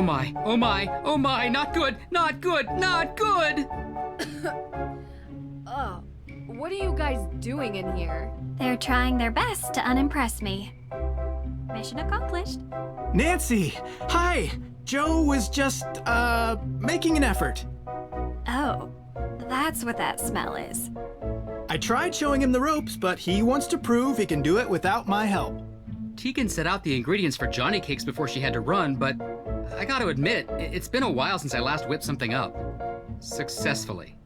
my, oh my, oh my, not good, not good, not good! Oh, what are you guys doing in here? They're trying their best to unimpress me. Mission accomplished. Nancy! Hi! Joe was just, making an effort. Oh, that's what that smell is. I tried showing him the ropes, but he wants to prove he can do it without my help. Tegan set out the ingredients for Johnny Cakes before she had to run, but I gotta admit, it's been a while since I last whipped something up. Successfully.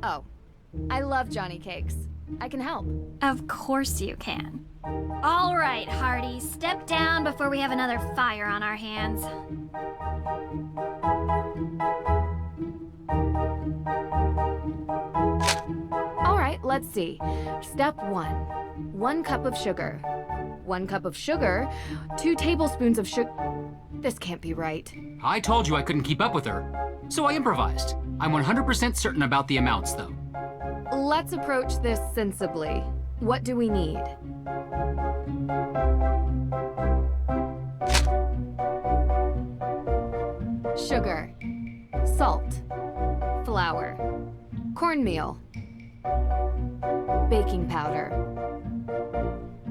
Oh, I love Johnny Cakes. I can help. Of course you can. All right, Hardy, step down before we have another fire on our hands. All right, let's see. Step 1. 1 cup of sugar. 1 cup of sugar, 2 tablespoons of sugar. This can't be right. I told you I couldn't keep up with her, so I improvised. I'm 100% certain about the amounts, though. Let's approach this sensibly. What do we need? Sugar, salt, flour, cornmeal, baking powder,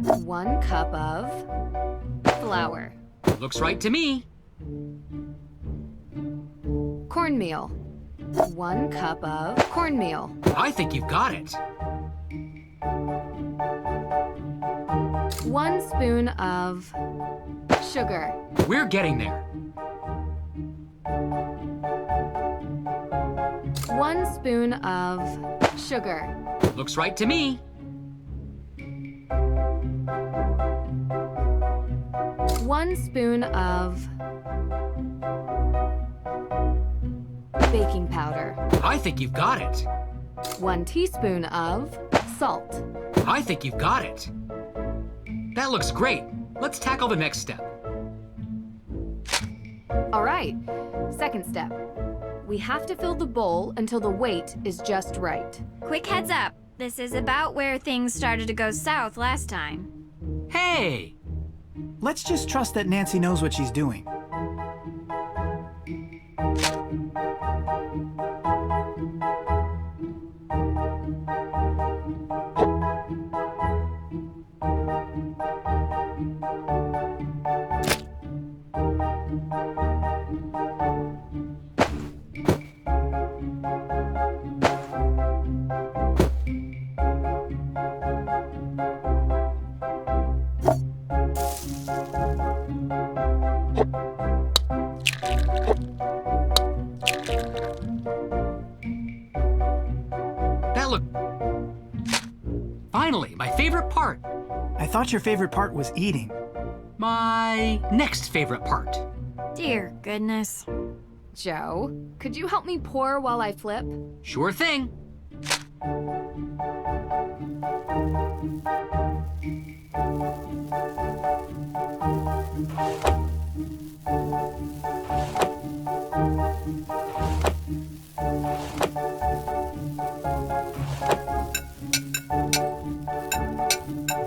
1 cup of flour. Looks right to me. Cornmeal, 1 cup of cornmeal. I think you've got it. 1 spoon of sugar. We're getting there. 1 spoon of sugar. Looks right to me. 1 spoon of baking powder. I think you've got it. 1 teaspoon of salt. I think you've got it. That looks great. Let's tackle the next step. All right, second step. We have to fill the bowl until the weight is just right. Quick heads up. This is about where things started to go south last time. Hey! Let's just trust that Nancy knows what she's doing. Finally, my favorite part. I thought your favorite part was eating. My next favorite part. Dear goodness. Joe, could you help me pour while I flip? Sure thing.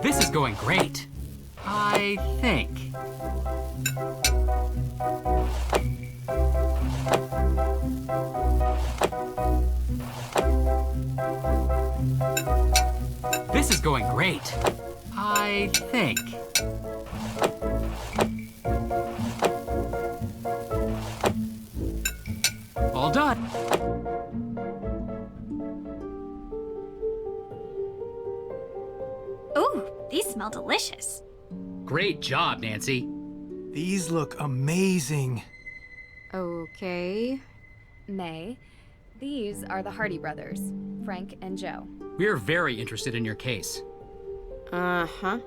This is going great. I think. This is going great. I think. All done. Ooh, these smell delicious. Great job, Nancy. These look amazing. Okay. May, these are the Hardy brothers, Frank and Joe. We're very interested in your case. Uh-huh.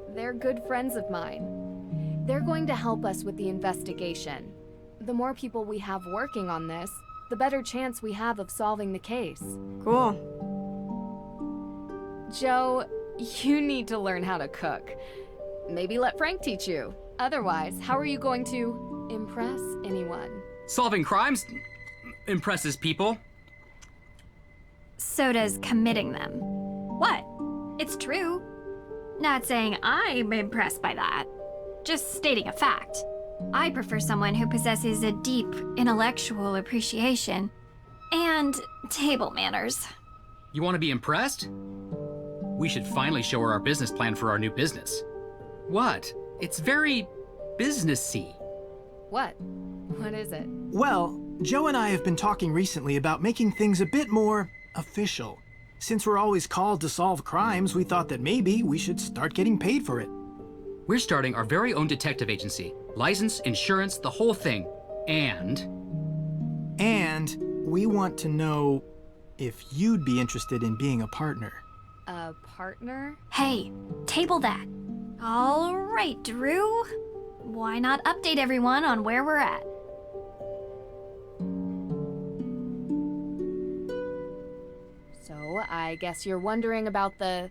They're good friends of mine. They're going to help us with the investigation. The more people we have working on this, the better chance we have of solving the case. Cool. Joe, you need to learn how to cook. Maybe let Frank teach you. Otherwise, how are you going to impress anyone? Solving crimes impresses people. So does committing them. What? It's true. Not saying I'm impressed by that. Just stating a fact. I prefer someone who possesses a deep intellectual appreciation and table manners. You want to be impressed? We should finally show her our business plan for our new business. What? It's very businessy. What? What is it? Well, Joe and I have been talking recently about making things a bit more official. Since we're always called to solve crimes, we thought that maybe we should start getting paid for it. We're starting our very own detective agency. License, insurance, the whole thing. And we want to know if you'd be interested in being a partner. A partner? Hey, table that. All right, Drew. Why not update everyone on where we're at? So, I guess you're wondering about the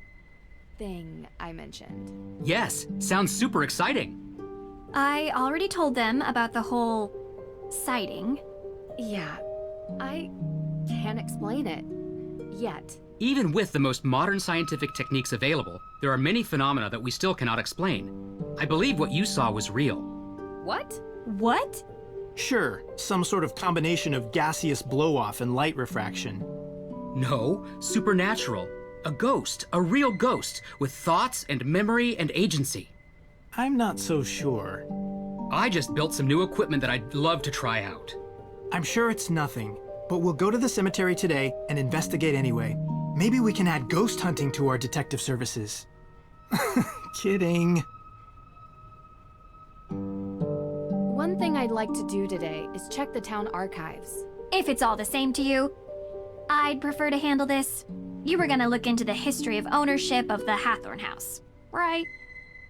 thing I mentioned. yes, sounds super exciting. I already told them about the whole sighting. Yeah, I can't explain it. Yet. Even with the most modern scientific techniques available, there are many phenomena that we still cannot explain. I believe what you saw was real. What? What? Sure, some sort of combination of gaseous blow-off and light refraction. No, supernatural. A ghost, a real ghost, with thoughts and memory and agency. I'm not so sure. I just built some new equipment that I'd love to try out. I'm sure it's nothing, but we'll go to the cemetery today and investigate anyway. Maybe we can add ghost hunting to our detective services. Kidding. One thing I'd like to do today is check the town archives. If it's all the same to you, I'd prefer to handle this. You were gonna look into the history of ownership of the Hathorne House, right?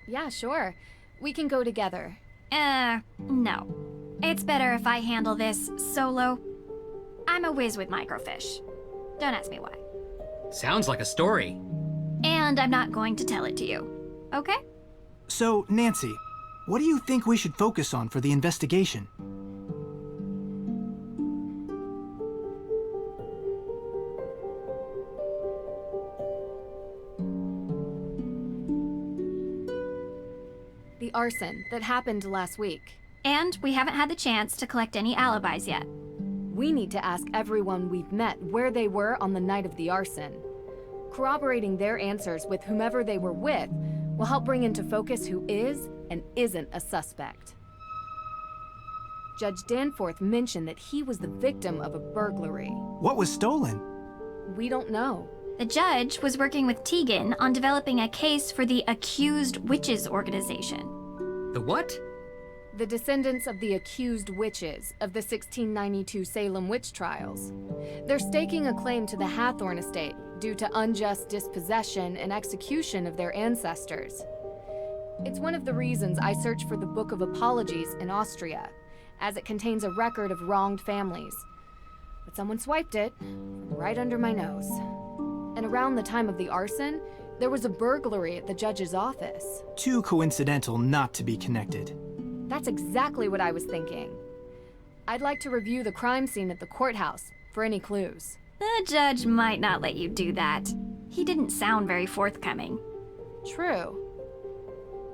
Yeah, sure. We can go together. No. It's better if I handle this solo. I'm a whiz with microfiche. Don't ask me why. Sounds like a story. And I'm not going to tell it to you, okay? So, Nancy, what do you think we should focus on for the investigation? The arson that happened last week. And we haven't had the chance to collect any alibis yet. We need to ask everyone we've met where they were on the night of the arson. Corroborating their answers with whomever they were with will help bring into focus who is and isn't a suspect. Judge Danforth mentioned that he was the victim of a burglary. What was stolen? We don't know. The judge was working with Tegan on developing a case for the Accused Witches organization. The what? The descendants of the accused witches of the 1692 Salem witch trials. They're staking a claim to the Hathorne estate due to unjust dispossession and execution of their ancestors. It's one of the reasons I searched for the Book of Apologies in Austria, as it contains a record of wronged families. But someone swiped it right under my nose. And around the time of the arson, there was a burglary at the judge's office. Too coincidental not to be connected. That's exactly what I was thinking. I'd like to review the crime scene at the courthouse for any clues. The judge might not let you do that. He didn't sound very forthcoming. True.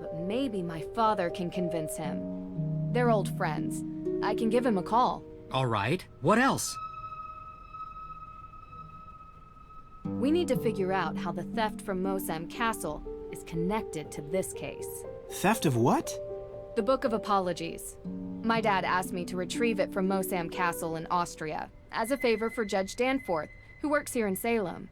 But maybe my father can convince him. They're old friends. I can give him a call. All right. What else? We need to figure out how the theft from Mosam Castle is connected to this case. Theft of what? The Book of Apologies. My dad asked me to retrieve it from Mosam Castle in Austria, as a favor for Judge Danforth, who works here in Salem.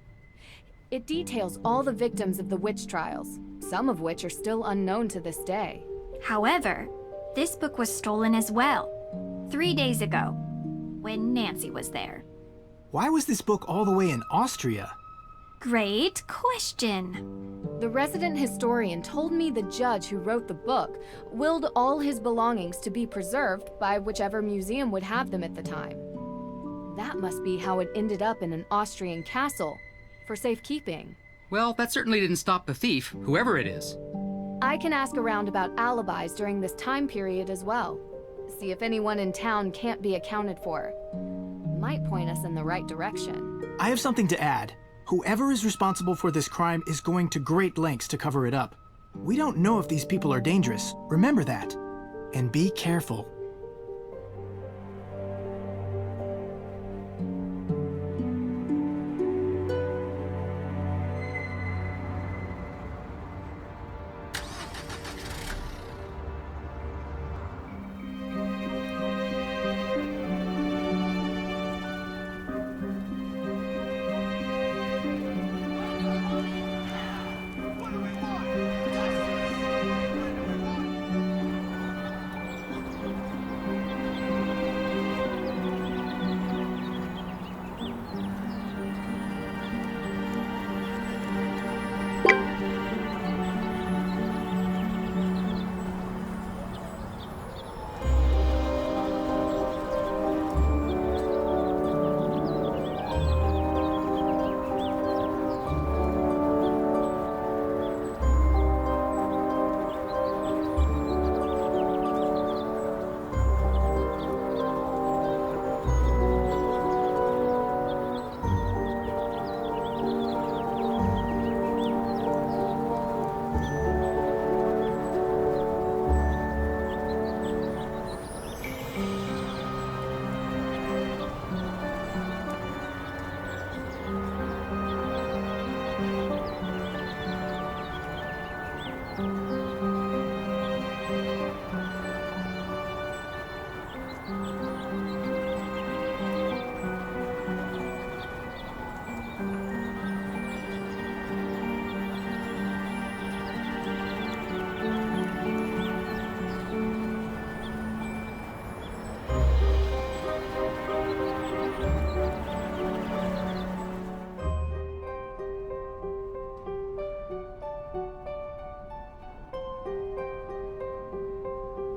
It details all the victims of the witch trials, some of which are still unknown to this day. However, this book was stolen as well, 3 days ago, when Nancy was there. Why was this book all the way in Austria? Great question. The resident historian told me the judge who wrote the book willed all his belongings to be preserved by whichever museum would have them at the time. That must be how it ended up in an Austrian castle, for safekeeping. Well, that certainly didn't stop the thief, whoever it is. I can ask around about alibis during this time period as well. See if anyone in town can't be accounted for. Might point us in the right direction. I have something to add. Whoever is responsible for this crime is going to great lengths to cover it up. We don't know if these people are dangerous. Remember that. and be careful.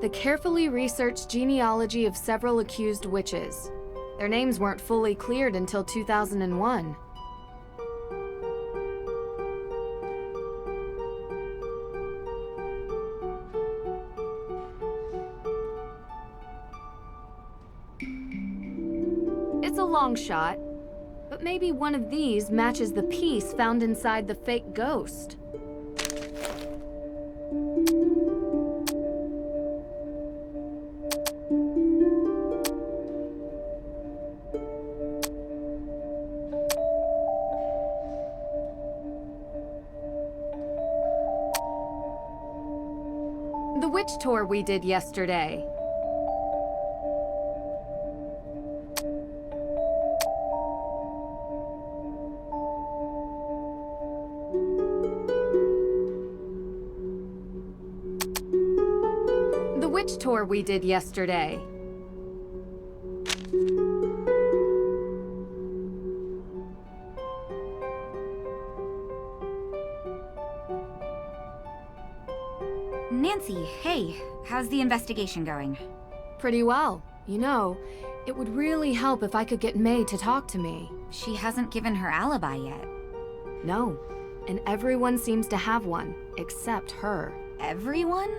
The carefully researched genealogy of several accused witches. Their names weren't fully cleared until 2001. It's a long shot, but maybe one of these matches the piece found inside the fake ghost. The witch tour we did yesterday. The witch tour we did yesterday. Nancy, hey, how's the investigation going? Pretty well. You know, it would really help if I could get Mei to talk to me. She hasn't given her alibi yet. No, and everyone seems to have one, except her. Everyone?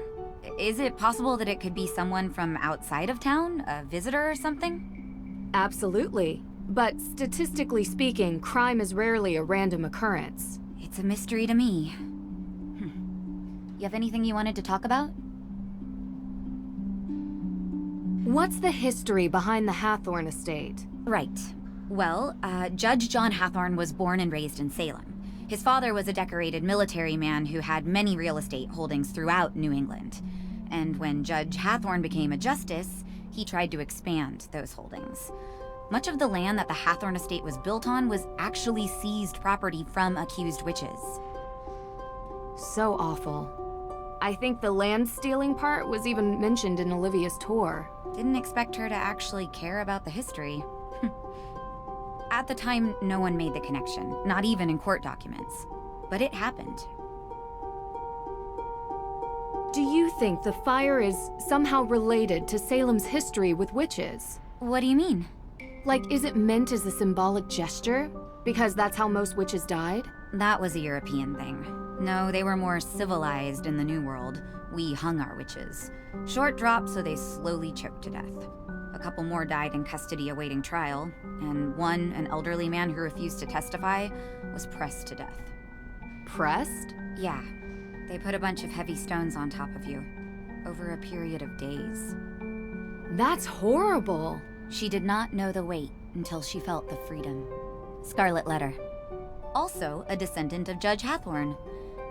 Is it possible that it could be someone from outside of town? A visitor or something? Absolutely. But statistically speaking, crime is rarely a random occurrence. It's a mystery to me. You have anything you wanted to talk about? What's the history behind the Hathorne estate? Right. Well, Judge John Hathorne was born and raised in Salem. His father was a decorated military man who had many real estate holdings throughout New England. And when Judge Hathorne became a justice, he tried to expand those holdings. Much of the land that the Hathorne estate was built on was actually seized property from accused witches. So awful. I think the land stealing part was even mentioned in Olivia's tour. Didn't expect her to actually care about the history. At the time, no one made the connection, not even in court documents. But it happened. Do you think the fire is somehow related to Salem's history with witches? What do you mean? Like, is it meant as a symbolic gesture? Because that's how most witches died? That was a European thing. No, they were more civilized in the New World. We hung our witches. Short drop, so they slowly choked to death. A couple more died in custody awaiting trial, and one, an elderly man who refused to testify, was pressed to death. Pressed? Yeah. They put a bunch of heavy stones on top of you. over a period of days. That's horrible. She did not know the weight until she felt the freedom. Scarlet letter. Also a descendant of Judge Hathorne.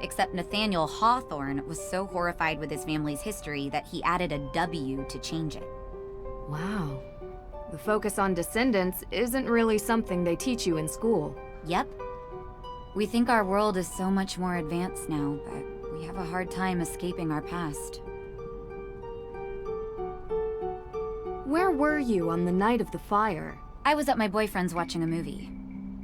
Except Nathaniel Hawthorne was so horrified with his family's history that he added a W to change it. Wow. The focus on descendants isn't really something they teach you in school. Yep. We think our world is so much more advanced now, but we have a hard time escaping our past. Where were you on the night of the fire? I was at my boyfriend's watching a movie.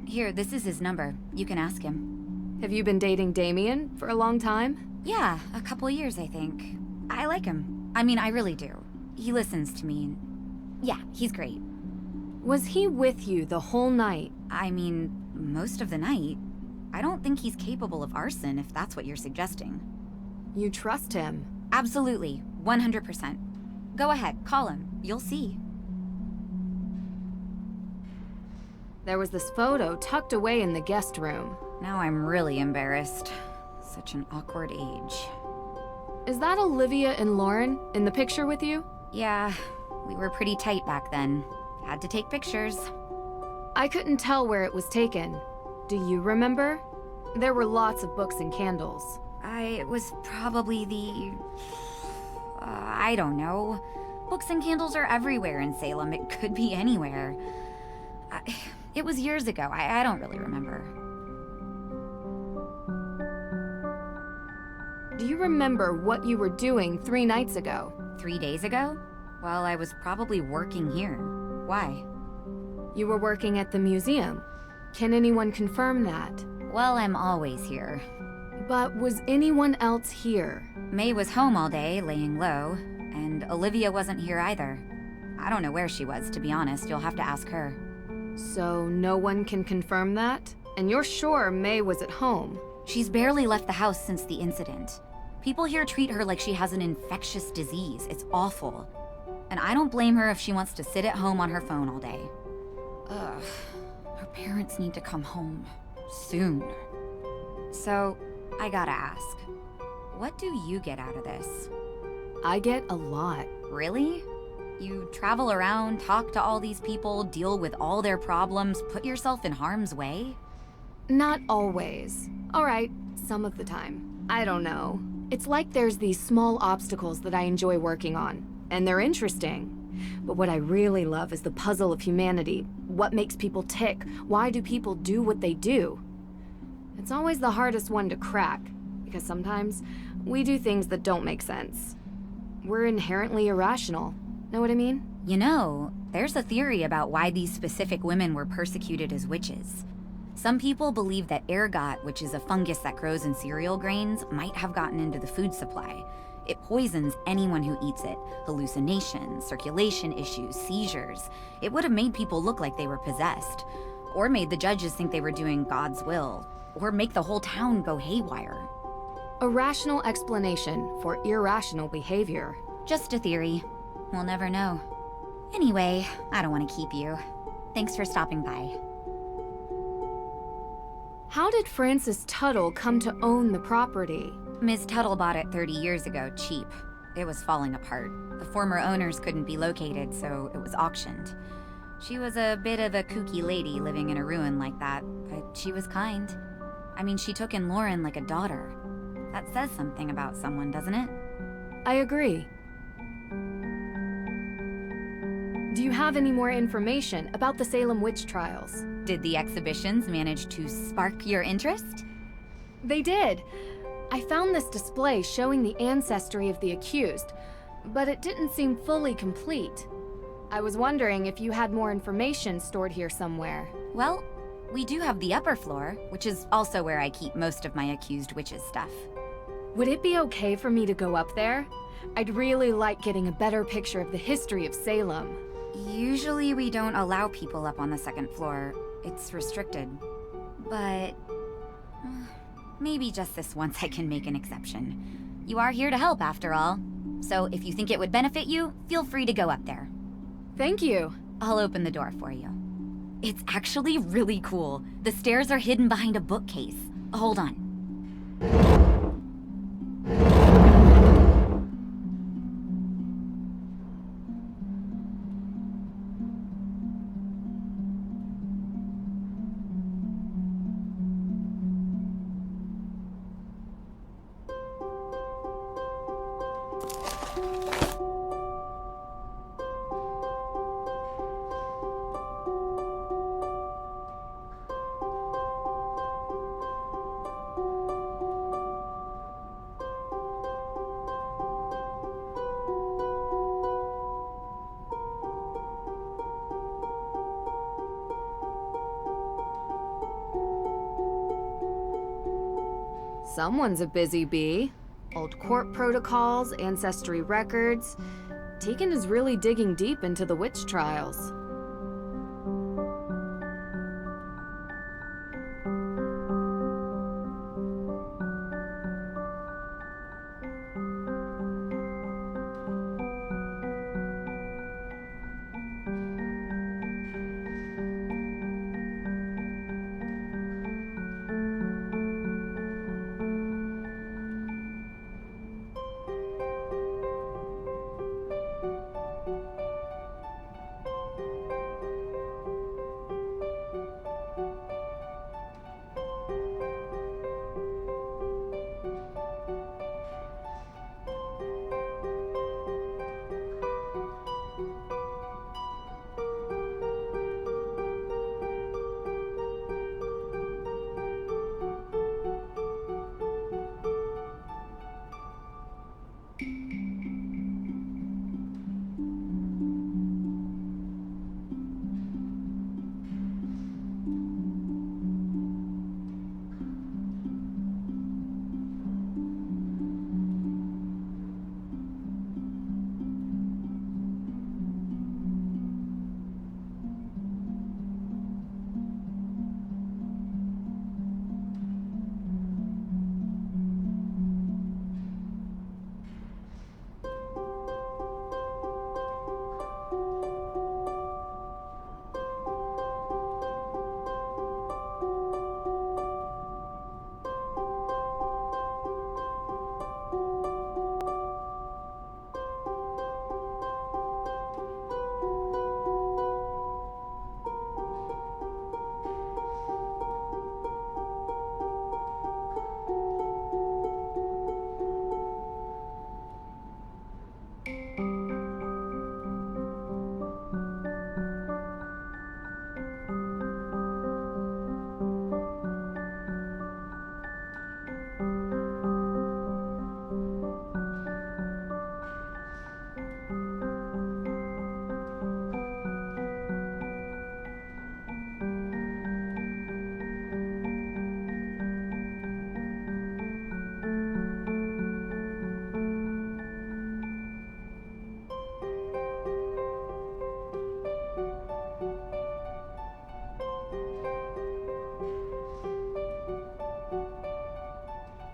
Here, this is his number. You can ask him. Have you been dating Damien for a long time? Yeah, a couple years, I think. I like him. I mean, I really do. He listens to me. Yeah, he's great. Was he with you the whole night? I mean, most of the night. I don't think he's capable of arson, if that's what you're suggesting. You trust him? Absolutely, 100%. Go ahead, call him. You'll see. There was this photo tucked away in the guest room. Now I'm really embarrassed. Such an awkward age. Is that Olivia and Lauren in the picture with you? Yeah, we were pretty tight back then. Had to take pictures. I couldn't tell where it was taken. Do you remember? There were lots of books and candles. It was probably the... I don't know. Books and candles are everywhere in Salem. It could be anywhere. It was years ago. I don't really remember. Do you remember what you were doing 3 nights ago? 3 days ago? Well, I was probably working here. Why? You were working at the museum. Can anyone confirm that? Well, I'm always here. But was anyone else here? Mei was home all day, laying low, and Olivia wasn't here either. I don't know where she was, to be honest. You'll have to ask her. So no one can confirm that? And you're sure Mei was at home? She's barely left the house since the incident. People here treat her like she has an infectious disease. It's awful. And I don't blame her if she wants to sit at home on her phone all day. Ugh. Her parents need to come home. Soon. So, I gotta ask. What do you get out of this? I get a lot. Really? You travel around, talk to all these people, deal with all their problems, put yourself in harm's way? Not always. All right, some of the time. I don't know. It's like there's these small obstacles that I enjoy working on, and they're interesting. But what I really love is the puzzle of humanity. What makes people tick? Why do people do what they do? It's always the hardest one to crack, because sometimes we do things that don't make sense. We're inherently irrational. Know what I mean? You know, there's a theory about why these specific women were persecuted as witches. Some people believe that ergot, which is a fungus that grows in cereal grains, might have gotten into the food supply. It poisons anyone who eats it. Hallucinations, circulation issues, seizures. It would have made people look like they were possessed. Or made the judges think they were doing God's will. Or make the whole town go haywire. A rational explanation for irrational behavior. Just a theory. We'll never know. Anyway, I don't want to keep you. Thanks for stopping by. How did Frances Tuttle come to own the property? Ms. Tuttle bought it 30 years ago, cheap. It was falling apart. The former owners couldn't be located, so it was auctioned. She was a bit of a kooky lady living in a ruin like that, but she was kind. I mean, she took in Lauren like a daughter. That says something about someone, doesn't it? I agree. Do you have any more information about the Salem witch trials? Did the exhibitions manage to spark your interest? They did. I found this display showing the ancestry of the accused, but it didn't seem fully complete. I was wondering if you had more information stored here somewhere. Well, we do have the upper floor, which is also where I keep most of my accused witches' stuff. Would it be okay for me to go up there? I'd really like getting a better picture of the history of Salem. Usually we don't allow people up on the second floor. It's restricted. But maybe just this once I can make an exception. You are here to help, after all. So if you think it would benefit you, feel free to go up there. Thank you. I'll open the door for you. It's actually really cool. The stairs are hidden behind a bookcase. Hold on. Someone's a busy bee. Old court protocols, ancestry records. Tegan is really digging deep into the witch trials.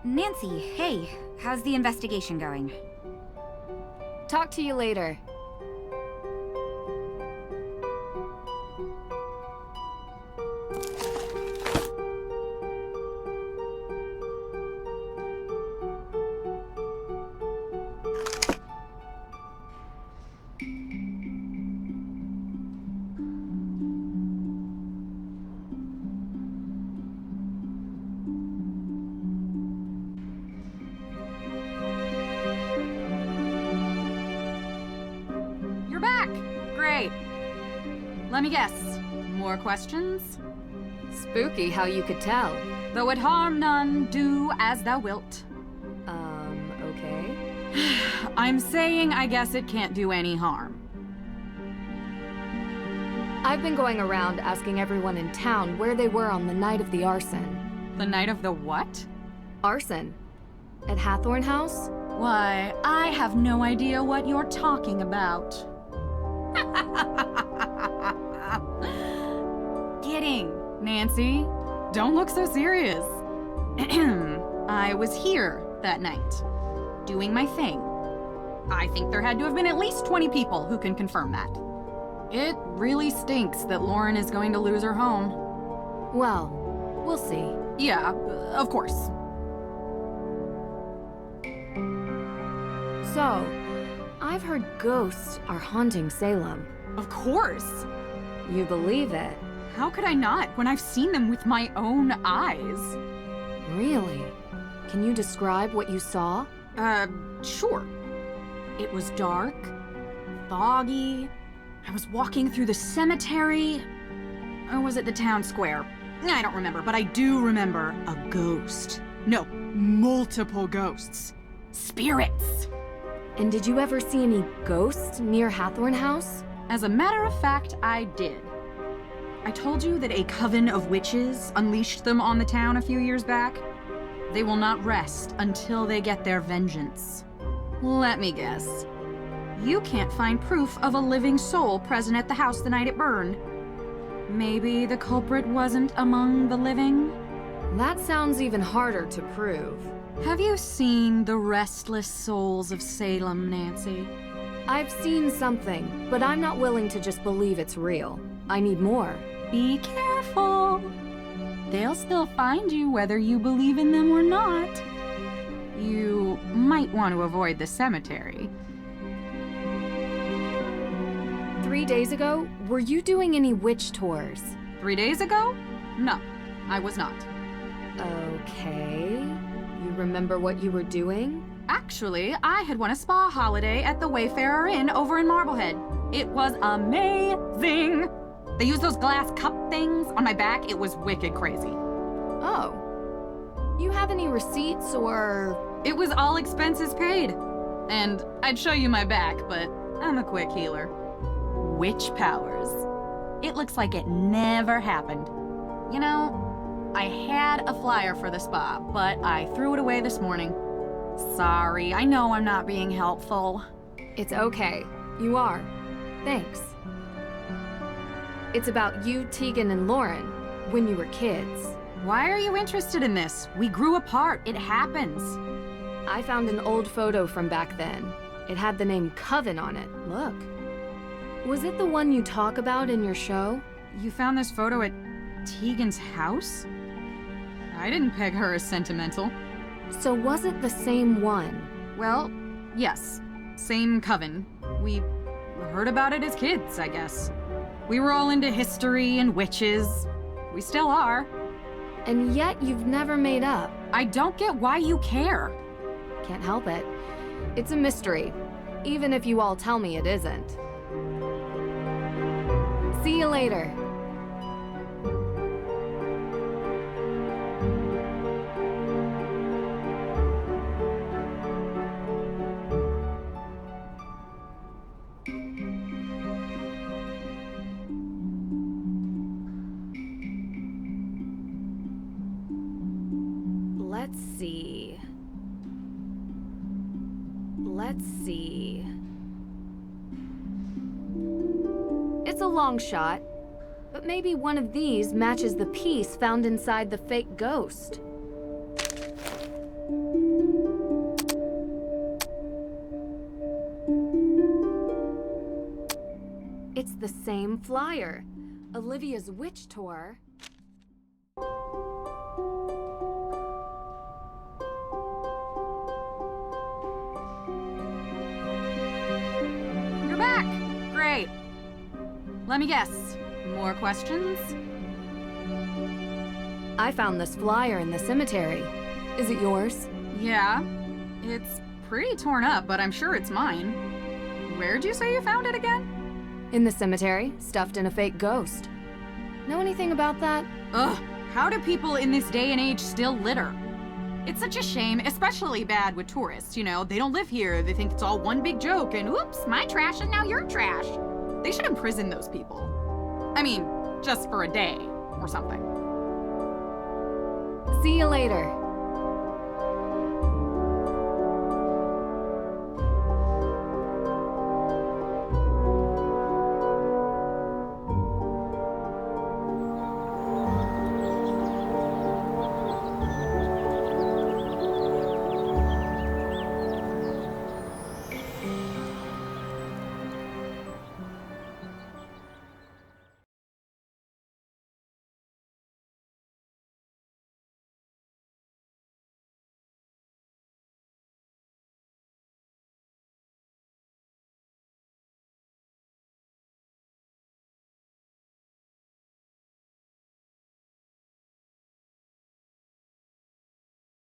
Nancy, hey, how's the investigation going? Talk to you later. Let me guess. More questions? Spooky how you could tell. Though it harm none, do as thou wilt. Okay. I'm saying I guess it can't do any harm. I've been going around asking everyone in town where they were on the night of the arson. The night of the what? Arson. At Hathorne House? Why, I have no idea what you're talking about. Kidding, Nancy. Don't look so serious. I was here that night, doing my thing. I think there had to have been at least 20 people who can confirm that. It really stinks that Lauren is going to lose her home. Well, we'll see. Yeah, of course. So, I've heard ghosts are haunting Salem. Of course. You believe it? How could I not when I've seen them with my own eyes? Really? Can you describe what you saw? Sure. It was dark, foggy. I was walking through the cemetery. Or was it the town square? I don't remember, but I do remember a ghost. No, multiple ghosts. Spirits. And did you ever see any ghosts near Hathorne House? As a matter of fact, I did. I told you that a coven of witches unleashed them on the town a few years back. They will not rest until they get their vengeance. Let me guess. You can't find proof of a living soul present at the house the night it burned. Maybe the culprit wasn't among the living? That sounds even harder to prove. Have you seen The Restless Souls of Salem, Nancy? I've seen something, but I'm not willing to just believe it's real. I need more. Be careful. They'll still find you whether you believe in them or not. You might want to avoid the cemetery. 3 days ago, were you doing any witch tours? 3 days ago? No, I was not. Okay. You remember what you were doing? Actually, I had won a spa holiday at the Wayfarer Inn over in Marblehead. It was amazing! They used those glass cup things on my back. It was wicked crazy. Oh. You have any receipts or... It was all expenses paid. And I'd show you my back, but I'm a quick healer. Witch powers. It looks like it never happened. You know, I had a flyer for the spa, but I threw it away this morning. Sorry, I know I'm not being helpful. It's okay. You are. Thanks. It's about you, Tegan, and Lauren, when you were kids. Why are you interested in this? We grew apart. It happens. I found an old photo from back then. It had the name Coven on it. Look. Was it the one you talk about in your show? You found this photo at Tegan's house? I didn't peg her as sentimental. So was it the same one? Well, yes. Same coven. We heard about it as kids, I guess. We were all into history and witches. We still are. And yet you've never made up. I don't get why you care. Can't help it. It's a mystery, even if you all tell me it isn't. See you later. Let's see. It's a long shot, but maybe one of these matches the piece found inside the fake ghost. It's the same flyer. Olivia's witch tour. You're back! Great. Let me guess. More questions? I found this flyer in the cemetery. Is it yours? Yeah. It's pretty torn up, but I'm sure it's mine. Where'd you say you found it again? In the cemetery, stuffed in a fake ghost. Know anything about that? Ugh, how do people in this day and age still litter? It's such a shame, especially bad with tourists, you know? They don't live here, they think it's all one big joke, and oops, my trash and now your trash. They should imprison those people. I mean, just for a day, or something. See you later.